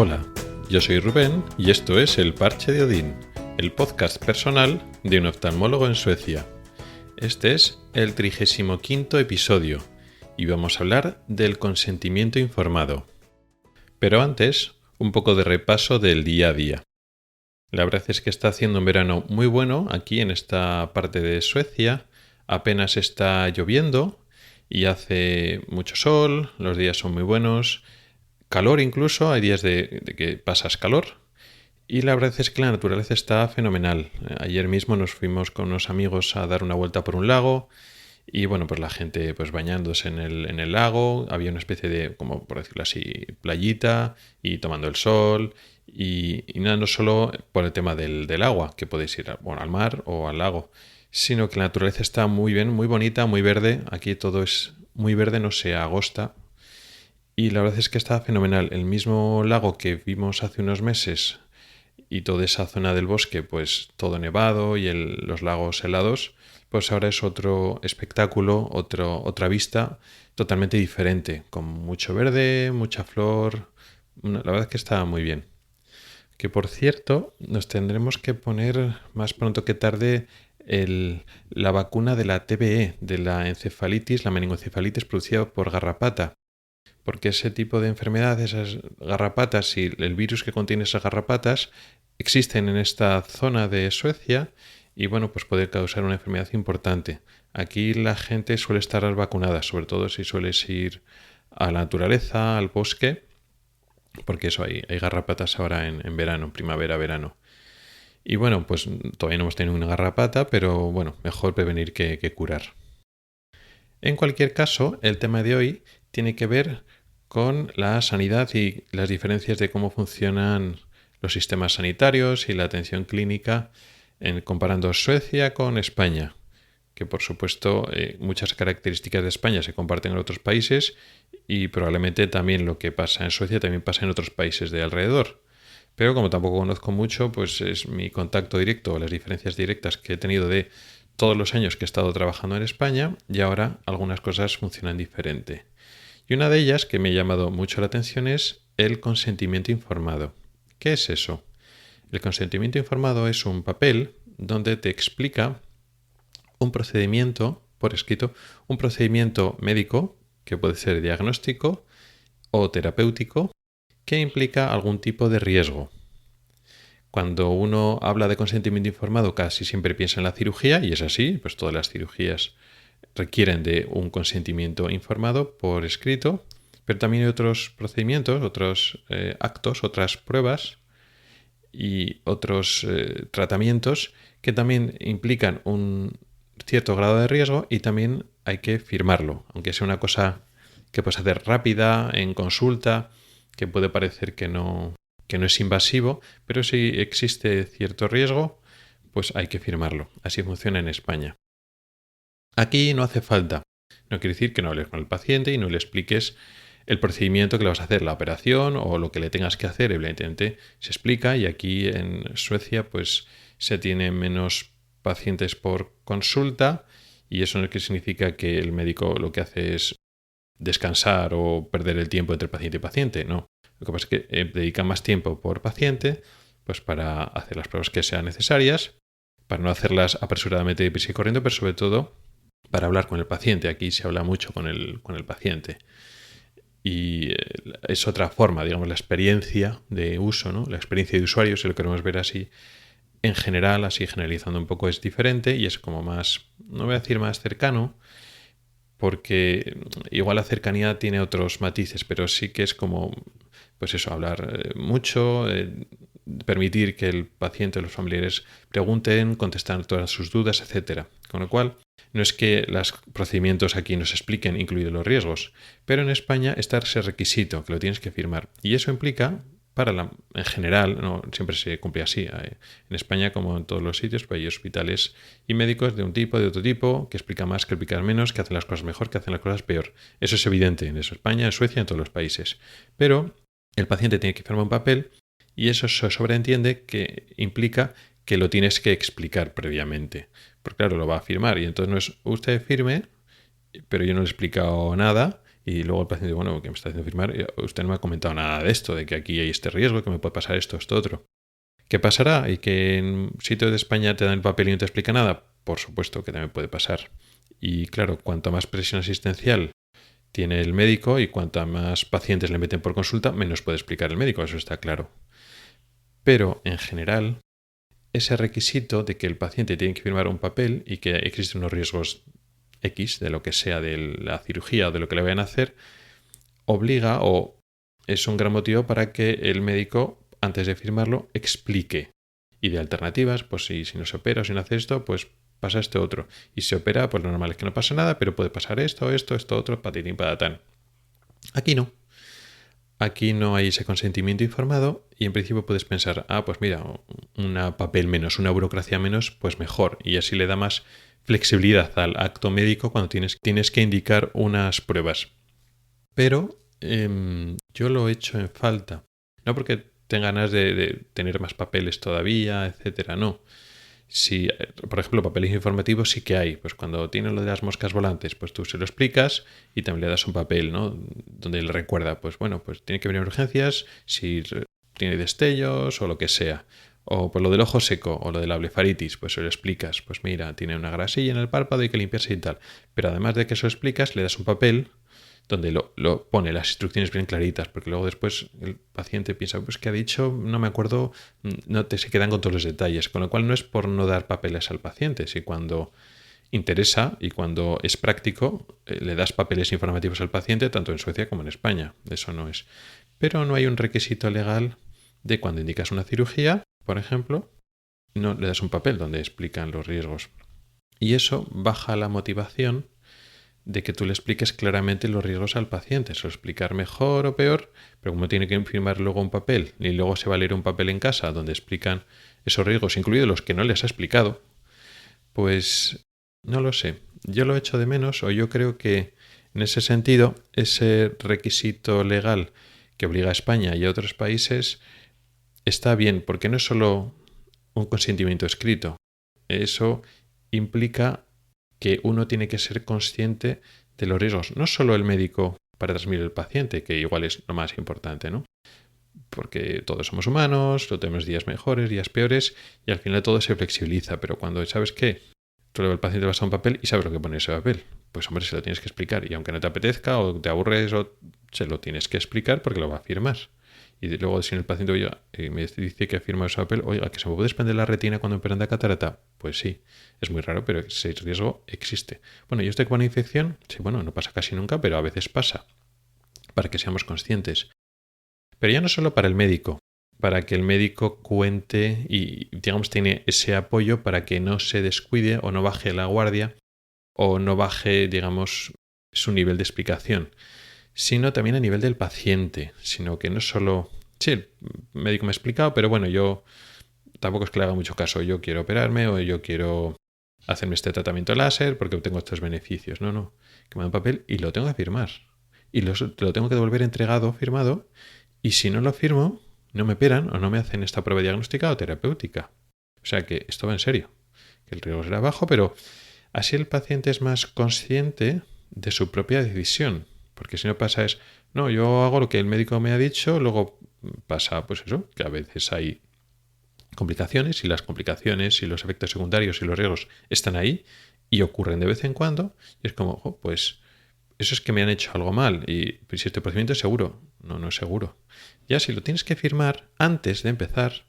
Hola, yo soy Rubén y esto es El Parche de Odín, el podcast personal de un oftalmólogo en Suecia. Este es el 35º episodio y vamos a hablar del consentimiento informado. Pero antes, un poco de repaso del día a día. La verdad es que está haciendo un verano muy bueno aquí en esta parte de Suecia. Apenas está lloviendo y hace mucho sol, los días son muy buenos, calor incluso, hay días de que pasas calor. Y la verdad es que la naturaleza está fenomenal. Ayer mismo nos fuimos con unos amigos a dar una vuelta por un lago y bueno, pues la gente pues bañándose en el lago, había una especie de, como por decirlo así, playita y tomando el sol y nada, no solo por el tema del agua, que podéis ir al mar o al lago, sino que la naturaleza está muy bien, muy bonita, muy verde. Aquí todo es muy verde, no se agosta. Y la verdad es que está fenomenal. El mismo lago que vimos hace unos meses y toda esa zona del bosque, pues todo nevado y los lagos helados, pues ahora es otro espectáculo, otra vista totalmente diferente, con mucho verde, mucha flor. La verdad es que está muy bien. Que por cierto, nos tendremos que poner más pronto que tarde la vacuna de la TBE, de la encefalitis, la meningoencefalitis producida por garrapata. Porque ese tipo de enfermedad, esas garrapatas y el virus que contiene esas garrapatas existen en esta zona de Suecia y bueno, pues puede causar una enfermedad importante. Aquí la gente suele estar vacunada, sobre todo si sueles ir a la naturaleza, al bosque, porque eso hay garrapatas ahora en verano, primavera, verano. Y bueno, pues todavía no hemos tenido una garrapata, pero bueno, mejor prevenir que curar. En cualquier caso, el tema de hoy tiene que ver con la sanidad y las diferencias de cómo funcionan los sistemas sanitarios y la atención clínica comparando Suecia con España, que por supuesto muchas características de España se comparten en otros países y probablemente también lo que pasa en Suecia también pasa en otros países de alrededor. Pero como tampoco conozco mucho, pues es mi contacto directo, las diferencias directas que he tenido de todos los años que he estado trabajando en España y ahora algunas cosas funcionan diferente. Y una de ellas que me ha llamado mucho la atención es el consentimiento informado. ¿Qué es eso? El consentimiento informado es un papel donde te explica un procedimiento por escrito, un procedimiento médico que puede ser diagnóstico o terapéutico que implica algún tipo de riesgo. Cuando uno habla de consentimiento informado casi siempre piensa en la cirugía y es así, pues todas las cirugías requieren de un consentimiento informado por escrito, pero también hay otros procedimientos, otros actos, otras pruebas y otros tratamientos que también implican un cierto grado de riesgo y también hay que firmarlo, aunque sea una cosa que puedes hacer rápida, en consulta, que puede parecer que no es invasivo, pero si existe cierto riesgo, pues hay que firmarlo. Así funciona en España. Aquí no hace falta. No quiere decir que no hables con el paciente y no le expliques el procedimiento que le vas a hacer, la operación o lo que le tengas que hacer. Evidentemente se explica y aquí en Suecia pues se tiene menos pacientes por consulta y eso no es que significa que el médico lo que hace es descansar o perder el tiempo entre paciente y paciente. No. Lo que pasa es que dedica más tiempo por paciente pues para hacer las pruebas que sean necesarias, para no hacerlas apresuradamente y prisa y corriendo, pero sobre todo para hablar con el paciente. Aquí se habla mucho con el paciente. Y es otra forma, digamos, la experiencia de uso, ¿no? La experiencia de usuario, si lo queremos ver así, en general, así generalizando un poco, es diferente y es como más, no voy a decir más cercano, porque igual la cercanía tiene otros matices, pero sí que es como, pues eso, hablar mucho, permitir que el paciente o los familiares pregunten, contestar todas sus dudas, etc. Con lo cual, no es que los procedimientos aquí nos expliquen, incluidos los riesgos, pero en España está ese requisito, que lo tienes que firmar. Y eso implica, en general, no siempre se cumple así. En España, como en todos los sitios, pues hay hospitales y médicos de un tipo, de otro tipo, que explican más, que explican menos, que hacen las cosas mejor, que hacen las cosas peor. Eso es evidente en España, en Suecia, en todos los países. Pero el paciente tiene que firmar un papel y eso se sobreentiende que implica que lo tienes que explicar previamente. Porque claro, lo va a firmar y entonces no es usted firme, pero yo no le he explicado nada y luego el paciente, bueno, ¿qué me está haciendo firmar? Usted no me ha comentado nada de esto, de que aquí hay este riesgo, que me puede pasar esto, esto, otro. ¿Qué pasará? ¿Y que en sitios de España te dan el papel y no te explica nada? Por supuesto que también puede pasar. Y claro, cuanto más presión asistencial tiene el médico y cuanto más pacientes le meten por consulta, menos puede explicar el médico, eso está claro. Pero en general, ese requisito de que el paciente tiene que firmar un papel y que existen unos riesgos X de lo que sea de la cirugía o de lo que le vayan a hacer, obliga o es un gran motivo para que el médico, antes de firmarlo, explique. Y de alternativas, pues si no se opera o si no hace esto, pues pasa esto otro. Y si se opera, pues lo normal es que no pase nada, pero puede pasar esto, otro, patitín, patatán. Aquí no. Aquí no hay ese consentimiento informado y en principio puedes pensar, pues mira, un papel menos, una burocracia menos, pues mejor. Y así le da más flexibilidad al acto médico cuando tienes que indicar unas pruebas. Pero yo lo he hecho en falta. No porque tenga ganas de tener más papeles todavía, etcétera, no. Si, por ejemplo, papeles informativos sí que hay. Pues cuando tiene lo de las moscas volantes, pues tú se lo explicas y también le das un papel, ¿no? Donde le recuerda, pues bueno, pues tiene que venir a urgencias si tiene destellos o lo que sea. O por lo del ojo seco o lo de la blefaritis, pues se lo explicas. Pues mira, tiene una grasilla en el párpado, hay que limpiarse y tal. Pero además de que eso lo explicas, le das un papel donde lo pone las instrucciones bien claritas, porque luego después el paciente piensa, pues que ha dicho, no me acuerdo, se quedan con todos los detalles, con lo cual no es por no dar papeles al paciente, si cuando interesa y cuando es práctico le das papeles informativos al paciente, tanto en Suecia como en España, eso no es. Pero no hay un requisito legal de cuando indicas una cirugía, por ejemplo, no le das un papel donde explican los riesgos. Y eso baja la motivación de que tú le expliques claramente los riesgos al paciente. Se lo explicar mejor o peor, pero como tiene que firmar luego un papel y luego se va a leer un papel en casa donde explican esos riesgos, incluidos los que no les ha explicado, pues no lo sé. Yo lo echo de menos, o yo creo que en ese sentido ese requisito legal que obliga a España y a otros países está bien, porque no es solo un consentimiento escrito. Eso implica que uno tiene que ser consciente de los riesgos, no solo el médico para transmitir al paciente, que igual es lo más importante, ¿no? Porque todos somos humanos, no tenemos días mejores, días peores, y al final todo se flexibiliza, pero cuando sabes que tú le vas al paciente, vas a un papel y sabes lo que pone ese papel, pues hombre, se lo tienes que explicar, y aunque no te apetezca o te aburres, se lo tienes que explicar porque lo va a firmar. Y luego si el paciente me dice que ha firmado ese papel, oiga, que se me puede desprender la retina cuando operan de catarata, pues sí, es muy raro, pero ese riesgo existe. Bueno, ¿y esto que una infección? Sí, bueno, no pasa casi nunca, pero a veces pasa, para que seamos conscientes. Pero ya no solo para el médico, para que el médico cuente y, digamos, tiene ese apoyo para que no se descuide o no baje la guardia o no baje, digamos, su nivel de explicación, sino también a nivel del paciente, sino que no solo, sí, el médico me ha explicado, pero bueno, yo tampoco es que le haga mucho caso, yo quiero operarme o yo quiero hacerme este tratamiento láser porque obtengo estos beneficios, no, que me da un papel y lo tengo que firmar y lo tengo que devolver entregado, firmado, y si no lo firmo, no me operan o no me hacen esta prueba diagnóstica o terapéutica. O sea que esto va en serio, que el riesgo será bajo, pero así el paciente es más consciente de su propia decisión. Porque si no pasa no, yo hago lo que el médico me ha dicho, luego pasa pues eso, que a veces hay complicaciones y las complicaciones y los efectos secundarios y los riesgos están ahí y ocurren de vez en cuando y es como, pues eso es que me han hecho algo mal y pues, si este procedimiento es seguro, no es seguro. Ya si lo tienes que firmar antes de empezar,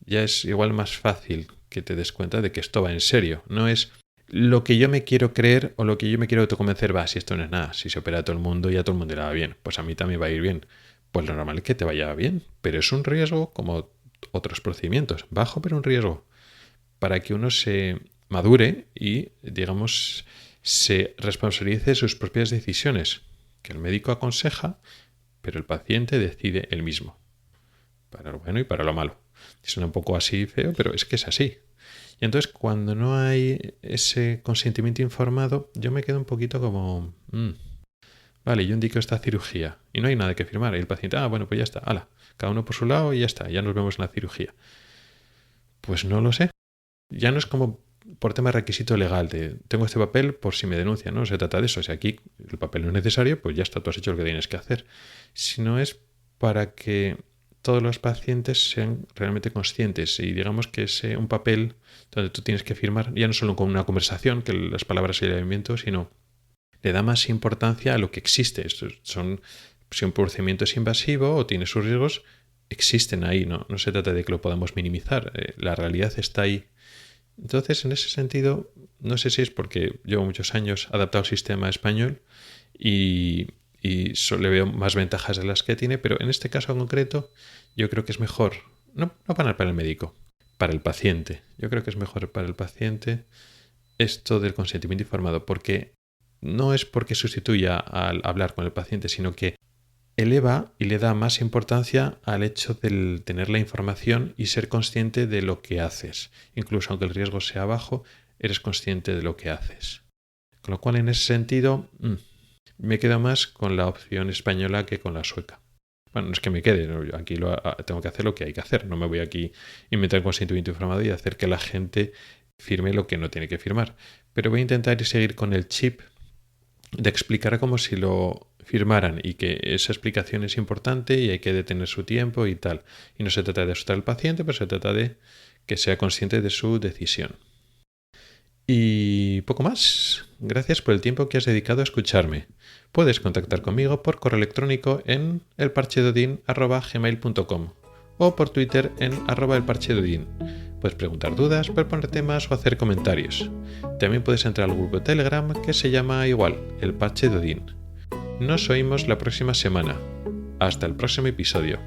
ya es igual más fácil que te des cuenta de que esto va en serio, no es lo que yo me quiero creer o lo que yo me quiero autoconvencer, si esto no es nada, si se opera a todo el mundo y a todo el mundo le va bien, pues a mí también va a ir bien. Pues lo normal es que te vaya bien, pero es un riesgo como otros procedimientos, bajo pero un riesgo, para que uno se madure y, digamos, se responsabilice de sus propias decisiones, que el médico aconseja, pero el paciente decide él mismo, para lo bueno y para lo malo. Suena un poco así feo, pero es que es así. Y entonces cuando no hay ese consentimiento informado, yo me quedo un poquito como, vale, yo indico esta cirugía y no hay nada que firmar. Y el paciente, bueno, pues ya está, cada uno por su lado y ya está, ya nos vemos en la cirugía. Pues no lo sé. Ya no es como por tema de requisito legal, tengo este papel por si me denuncian, no se trata de eso. Si aquí el papel no es necesario, pues ya está, tú has hecho lo que tienes que hacer. Sino es para que todos los pacientes sean realmente conscientes y digamos que es un papel donde tú tienes que firmar, ya no solo con una conversación, que las palabras se le invento, sino le da más importancia a lo que existe. Si un procedimiento es invasivo o tiene sus riesgos, existen ahí, no se trata de que lo podamos minimizar, la realidad está ahí. Entonces, en ese sentido, no sé si es porque llevo muchos años adaptado al sistema español y le veo más ventajas de las que tiene, pero en este caso en concreto yo creo que es mejor, no para el médico, para el paciente. Yo creo que es mejor para el paciente esto del consentimiento informado, porque no es porque sustituya al hablar con el paciente, sino que eleva y le da más importancia al hecho de tener la información y ser consciente de lo que haces. Incluso aunque el riesgo sea bajo, eres consciente de lo que haces. Con lo cual, en ese sentido, me quedo más con la opción española que con la sueca. Bueno, no es que me quede, ¿no? Yo aquí tengo que hacer lo que hay que hacer. No me voy aquí a inventar consentimiento informado y hacer que la gente firme lo que no tiene que firmar. Pero voy a intentar seguir con el chip de explicar como si lo firmaran y que esa explicación es importante y hay que detener su tiempo y tal. Y no se trata de asustar al paciente, pero se trata de que sea consciente de su decisión. Y poco más. Gracias por el tiempo que has dedicado a escucharme. Puedes contactar conmigo por correo electrónico en elparchedodin@gmail.com o por Twitter en @elparchedodin. Puedes preguntar dudas, proponer temas o hacer comentarios. También puedes entrar al grupo de Telegram que se llama igual, El Parche de Odín. Nos oímos la próxima semana. Hasta el próximo episodio.